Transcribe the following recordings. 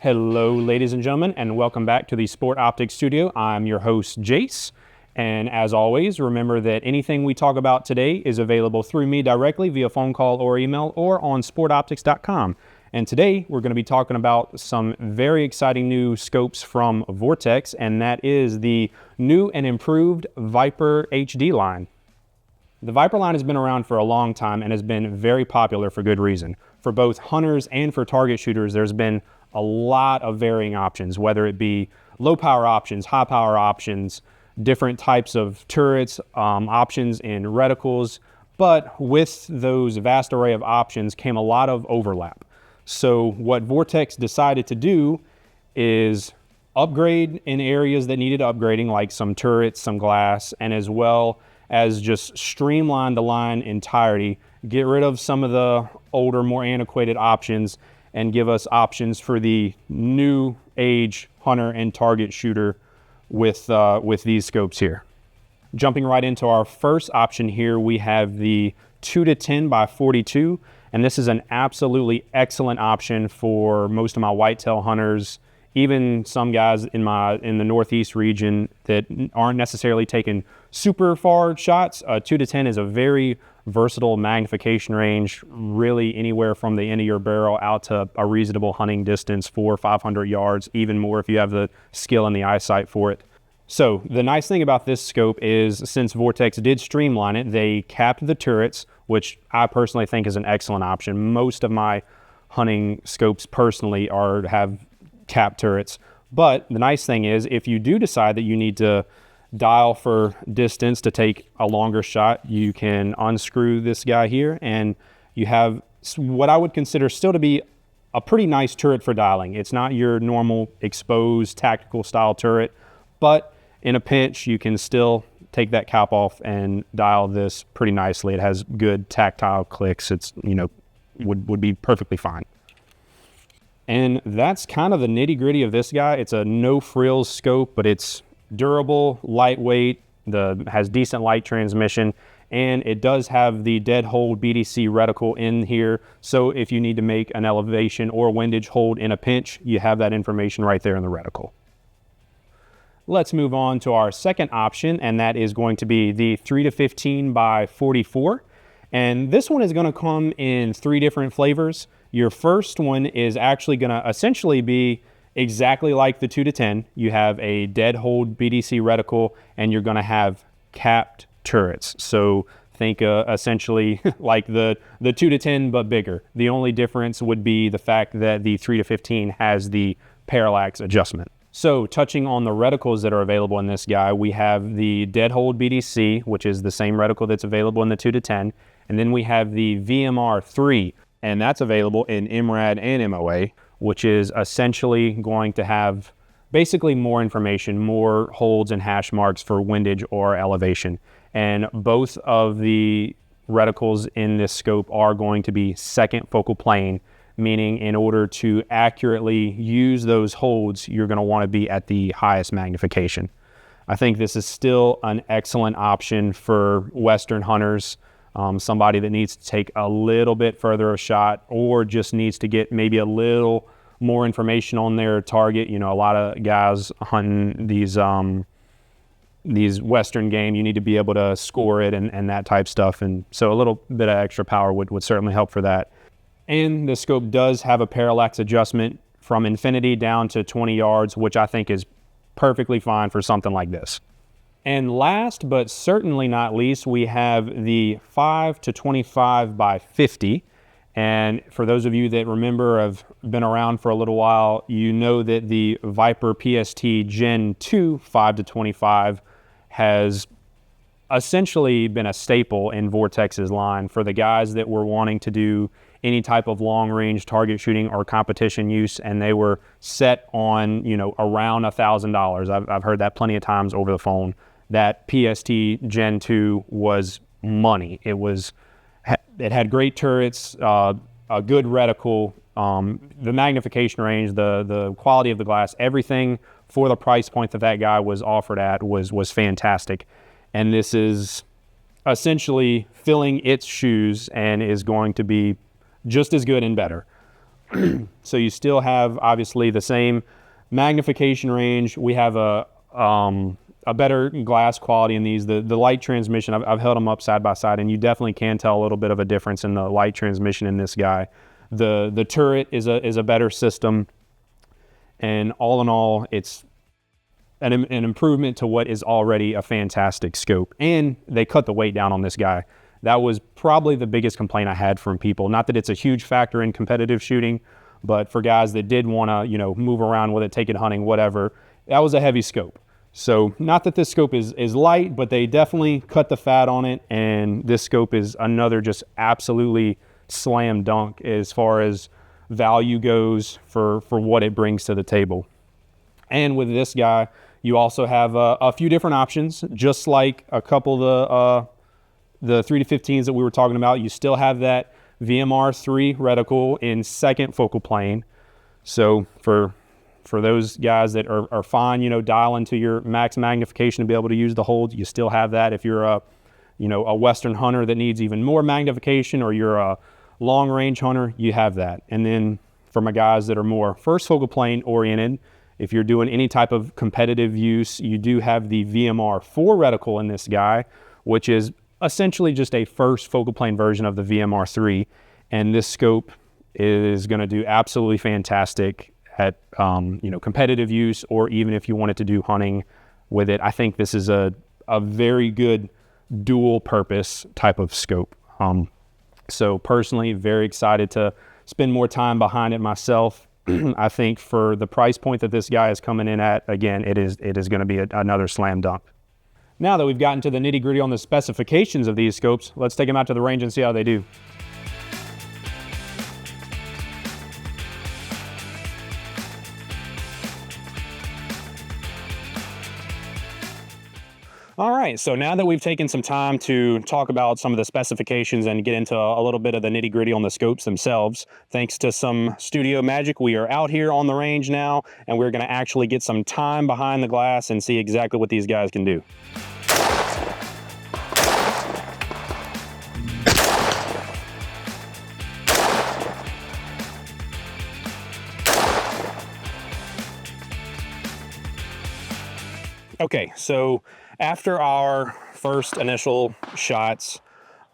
Hello, ladies and gentlemen, and welcome back to the Sport Optics Studio. I'm your host, Jace. And as always, remember that anything we talk about today is available through me directly via phone call or email or on SportOptics.com. And today we're going to be talking about some very exciting new scopes from Vortex, and that is the new and improved Viper HD line. The Viper line has been around for a long time and has been very popular for good reason. For both hunters and for target shooters, there's been a lot of varying options, whether it be low power options, high power options, different types of turrets, options in reticles. But with those vast array of options came a lot of overlap. So what Vortex decided to do is upgrade in areas that needed upgrading, like some turrets, some glass, and as well as just streamline the line entirety, get rid of some of the older, more antiquated options, and give us options for the new age hunter and target shooter with these scopes here. Jumping right into our first option here, we have the 2-10 by 42, and this is an absolutely excellent option for most of my whitetail hunters, even some guys in the Northeast region that aren't necessarily taking super far shots. 2-10 is a very versatile magnification range, really anywhere from the end of your barrel out to a reasonable hunting distance, 400 or 500 yards, even more if you have the skill and the eyesight for it. So the nice thing about this scope is, since Vortex did streamline it, they capped the turrets, which I personally think is an excellent option. Most of my hunting scopes personally have capped turrets. But the nice thing is, if you do decide that you need to dial for distance to take a longer shot, you can unscrew this guy here and you have what I would consider still to be a pretty nice turret for dialing. It's not your normal exposed tactical style turret, but in a pinch you can still take that cap off and dial this pretty nicely. It has good tactile clicks. It's, would be perfectly fine. And that's kind of the nitty gritty of this guy. It's a no frills scope, but it's durable, lightweight, has decent light transmission, and it does have the dead hold BDC reticle in here. So if you need to make an elevation or windage hold in a pinch, you have that information right there in the reticle. Let's move on to our second option, and that is going to be the 3-15 by 44. And this one is going to come in 3 different flavors. Your first one is actually going to essentially be exactly like the 2-10. You have a dead hold BDC reticle, and you're going to have capped turrets. So think essentially like the 2-10 but bigger. The only difference would be the fact that the 3-15 has the parallax adjustment. So touching on the reticles that are available in this guy, we have the dead hold BDC, which is the same reticle that's available in the 2-10, and then we have the VMR3, and that's available in MRAD and MOA, which is essentially going to have basically more information, more holds and hash marks for windage or elevation. And both of the reticles in this scope are going to be second focal plane, meaning in order to accurately use those holds, you're going to want to be at the highest magnification. I think this is still an excellent option for Western hunters, somebody that needs to take a little bit further a shot or just needs to get maybe a little more information on their target. A lot of guys hunting these Western game, you need to be able to score it and that type stuff. And so a little bit of extra power would certainly help for that. And the scope does have a parallax adjustment from infinity down to 20 yards, which I think is perfectly fine for something like this. And last but certainly not least, we have the 5-25 by 50. And for those of you that remember, have been around for a little while, you know that the Viper PST Gen 2 5-25 has essentially been a staple in Vortex's line for the guys that were wanting to do any type of long-range target shooting or competition use, and they were set on, around $1,000. I've heard that plenty of times over the phone. That PST Gen 2 was money. It had great turrets, a good reticle, the magnification range, the quality of the glass, everything for the price point that guy was offered at was fantastic. And this is essentially filling its shoes and is going to be just as good and better. So you still have obviously the same magnification range. We have a better glass quality in these. The light transmission, I've held them up side by side, and you definitely can tell a little bit of a difference in the light transmission in this guy. The turret is a better system, and all in all, it's an improvement to what is already a fantastic scope. And they cut the weight down on this guy. That was probably the biggest complaint I had from people. Not that it's a huge factor in competitive shooting, but for guys that did want to, move around with it, take it hunting, whatever, that was a heavy scope. So not that this scope is light, but they definitely cut the fat on it, and this scope is another just absolutely slam dunk as far as value goes for what it brings to the table. And with this guy, you also have a few different options, just like a couple of the 3-15s that we were talking about. You still have that VMR3 reticle in second focal plane. So for those guys that are fine, dialing to your max magnification to be able to use the hold, you still have that. If you're a Western hunter that needs even more magnification, or you're a long range hunter, you have that. And then for my guys that are more first focal plane oriented, if you're doing any type of competitive use, you do have the VMR4 reticle in this guy, which is essentially just a first focal plane version of the VMR3. And this scope is going to do absolutely fantastic at competitive use, or even if you wanted to do hunting with it. I think this is a very good dual purpose type of scope. So personally, very excited to spend more time behind it myself. I think for the price point that this guy is coming in at, again, it is going to be another slam dunk. Now that we've gotten to the nitty gritty on the specifications of these scopes, let's take them out to the range and see how they do. All right, so now that we've taken some time to talk about some of the specifications and get into a little bit of the nitty gritty on the scopes themselves, thanks to some studio magic, we are out here on the range now, and we're gonna actually get some time behind the glass and see exactly what these guys can do. Okay, so after our first initial shots,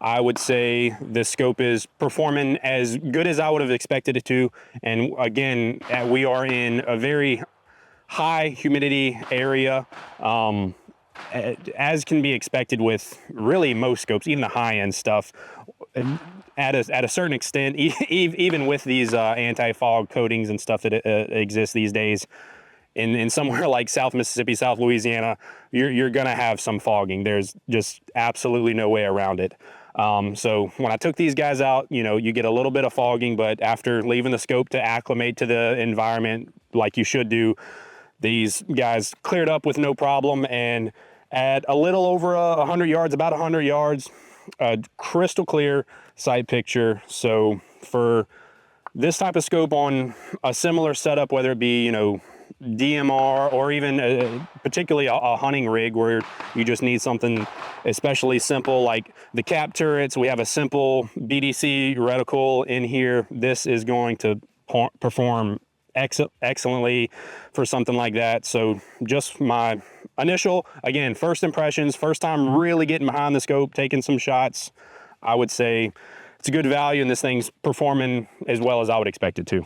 I would say the scope is performing as good as I would have expected it to. And again, we are in a very high humidity area, as can be expected with really most scopes, even the high-end stuff. At a certain extent, even with these anti-fog coatings and stuff that exist these days, in somewhere like South Mississippi, South Louisiana, you're gonna have some fogging. There's just absolutely no way around it. So when I took these guys out, you get a little bit of fogging, but after leaving the scope to acclimate to the environment like you should do, these guys cleared up with no problem. And at a little over 100 yards, about 100 yards, crystal clear sight picture. So for this type of scope on a similar setup, whether it be, DMR, or even particularly a hunting rig where you just need something especially simple like the cap turrets, we have a simple BDC reticle in here. This is going to perform excellently for something like that. So just my initial, again, first impressions, first time really getting behind the scope, taking some shots, I would say it's a good value, and this thing's performing as well as I would expect it to.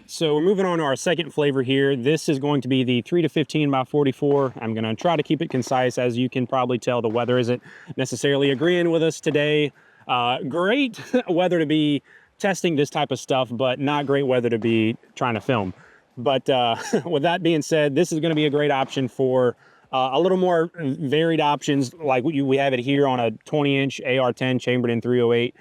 So we're moving on to our second flavor here. This is going to be the 3-15 by 44. I'm gonna try to keep it concise. As you can probably tell, the weather isn't necessarily agreeing with us today. Great weather to be testing this type of stuff, but not great weather to be trying to film. But with that being said, this is gonna be a great option for a little more varied options. Like we have it here on a 20-inch AR-10 chambered in 308.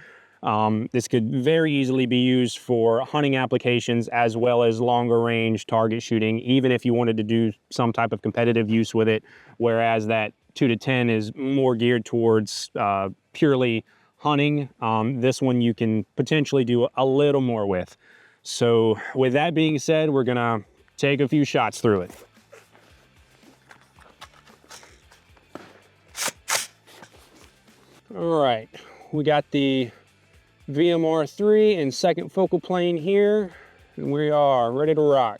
This could very easily be used for hunting applications as well as longer range target shooting, even if you wanted to do some type of competitive use with it, whereas that 2-10 is more geared towards purely hunting. This one you can potentially do a little more with. So with that being said, we're gonna take a few shots through it. All right, we got the VMR3 and second focal plane here, and we are ready to rock.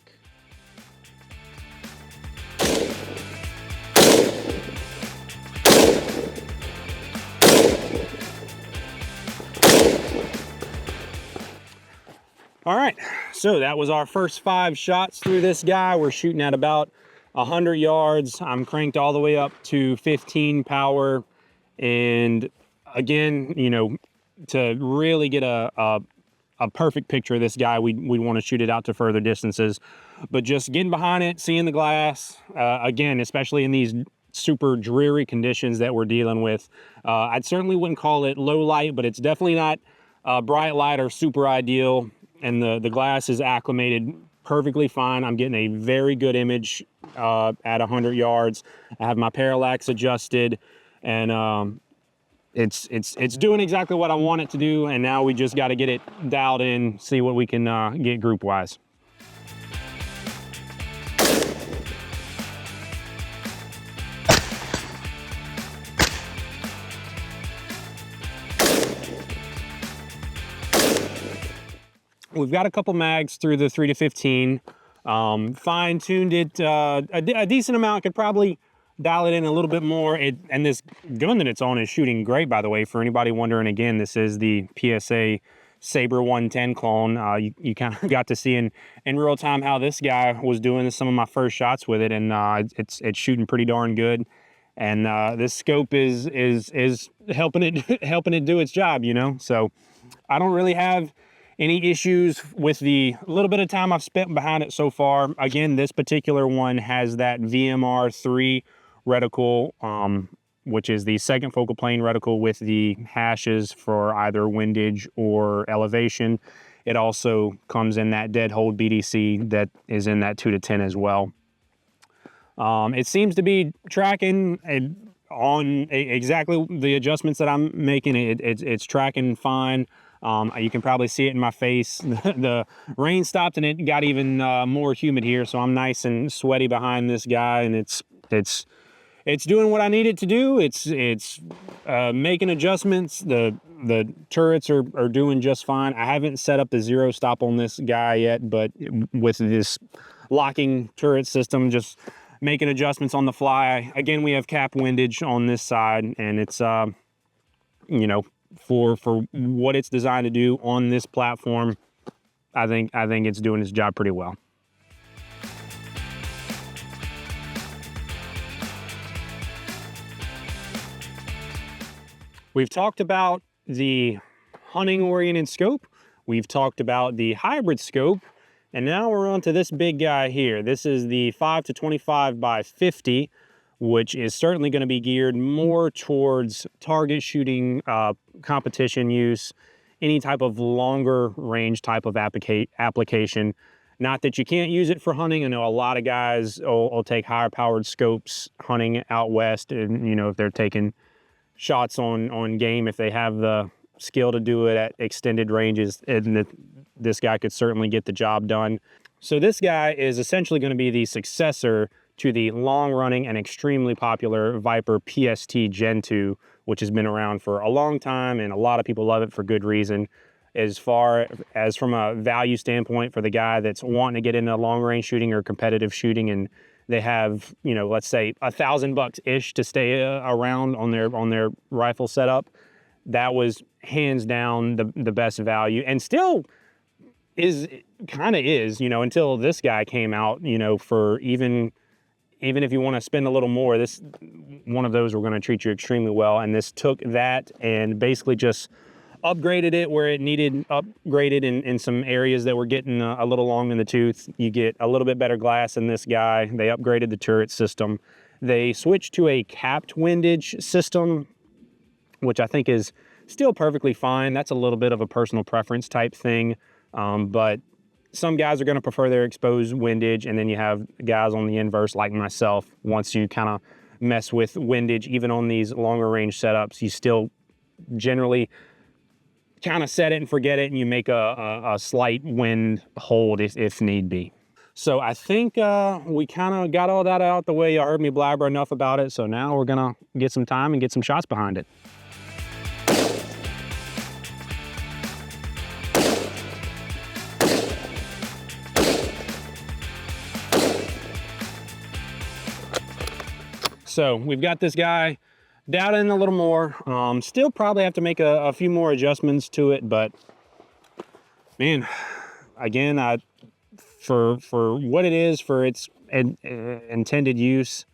All right, so that was our first 5 shots through this guy. We're shooting at about 100 yards. I'm cranked all the way up to 15 power. And again, you know, to really get a perfect picture of this guy, we want to shoot it out to further distances. But just getting behind it, seeing the glass, again, especially in these super dreary conditions that we're dealing with, I certainly wouldn't call it low light, but it's definitely not bright light or super ideal. And the glass is acclimated perfectly fine. I'm getting a very good image at 100 yards. I have my parallax adjusted, and it's doing exactly what I want it to do. And now we just got to get it dialed in, see what we can get group wise. We've got a couple mags through the 3 to 15. Fine-tuned it a decent amount. Could probably dial it in a little bit more. And this gun that it's on is shooting great, by the way. For anybody wondering, again, this is the PSA Sabre 110 clone. You kind of got to see in real time how this guy was doing some of my first shots with it, and it's shooting pretty darn good. And this scope is helping it do its job, you know. So I don't really have any issues with the little bit of time I've spent behind it so far. Again, this particular one has that VMR3 reticle, which is the second focal plane reticle with the hashes for either windage or elevation. It also comes in that dead hold BDC that is in that 2 to 10 as well. It seems to be tracking on exactly the adjustments that I'm making. It's tracking fine. You can probably see it in my face. The rain stopped and it got even more humid here, so I'm nice and sweaty behind this guy, and it's doing what I need it to do. It's making adjustments. The turrets are doing just fine. I haven't set up the zero stop on this guy yet, but with this locking turret system, just making adjustments on the fly. Again, we have cap windage on this side, and it's you know, for what it's designed to do on this platform, I think it's doing its job pretty well. We've talked about the hunting oriented scope. We've talked about the hybrid scope, and now we're on to this big guy here. This is the 5 to 25 by 50, which is certainly going to be geared more towards target shooting, competition use, any type of longer range type of application. Not that you can't use it for hunting. I know a lot of guys will take higher powered scopes hunting out west, and you know, if they're taking shots on game, if they have the skill to do it at extended ranges, and this guy could certainly get the job done. So this guy is essentially going to be the successor to the long-running and extremely popular Viper PST Gen 2, which has been around for a long time, and a lot of people love it for good reason. As far as from a value standpoint, for the guy that's wanting to get into long-range shooting or competitive shooting, and they have, you know, let's say $1,000-ish to stay around on their rifle setup, that was hands down the best value, and still is, you know, until this guy came out, you know, for even if you want to spend a little more, this one of those were going to treat you extremely well. And this took that and basically just upgraded it where it needed upgraded in some areas that were getting a little long in the tooth. You get a little bit better glass in this guy. They upgraded the turret system. They switched to a capped windage system, which I think is still perfectly fine. That's a little bit of a personal preference type thing. But some guys are going to prefer their exposed windage, and then you have guys on the inverse like myself. Once you kind of mess with windage, even on these longer range setups, you still generally kind of set it and forget it, and you make a slight wind hold if need be. So I think we kind of got all that out the way. You heard me blabber enough about it, so now we're going to get some time and get some shots behind it. So we've got this guy dialed in a little more. Still probably have to make a few more adjustments to it, but man, again, for what it is, for its intended use,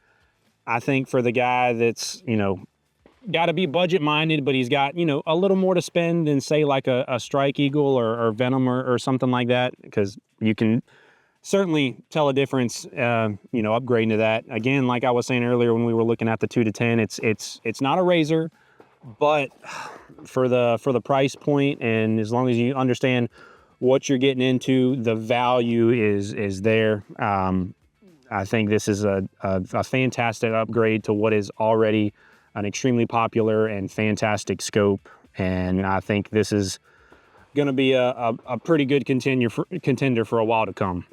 I think for the guy that's, you know, got to be budget minded, but he's got, you know, a little more to spend than say like a Strike Eagle or Venom or something like that, because you can certainly tell a difference, you know, upgrading to that. Again, like I was saying earlier when we were looking at the 2 to 10, it's not a razor, but for the price point, and as long as you understand what you're getting into, the value is there. I think this is a fantastic upgrade to what is already an extremely popular and fantastic scope, and I think this is going to be a pretty good contender for a while to come.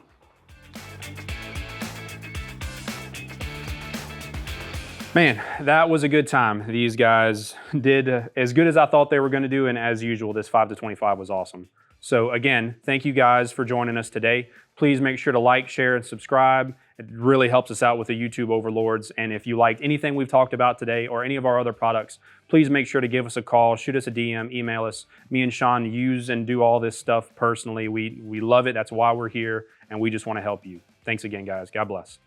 Man, that was a good time. These guys did as good as I thought they were going to do, and as usual, this 5 to 25 was awesome. So again, thank you guys for joining us today. Please make sure to like, share, and subscribe. It really helps us out with the YouTube overlords. And if you liked anything we've talked about today or any of our other products, please make sure to give us a call, shoot us a DM, email us. Me and Sean use and do all this stuff personally. We love it. That's why we're here, and we just want to help you. Thanks again, guys. God bless.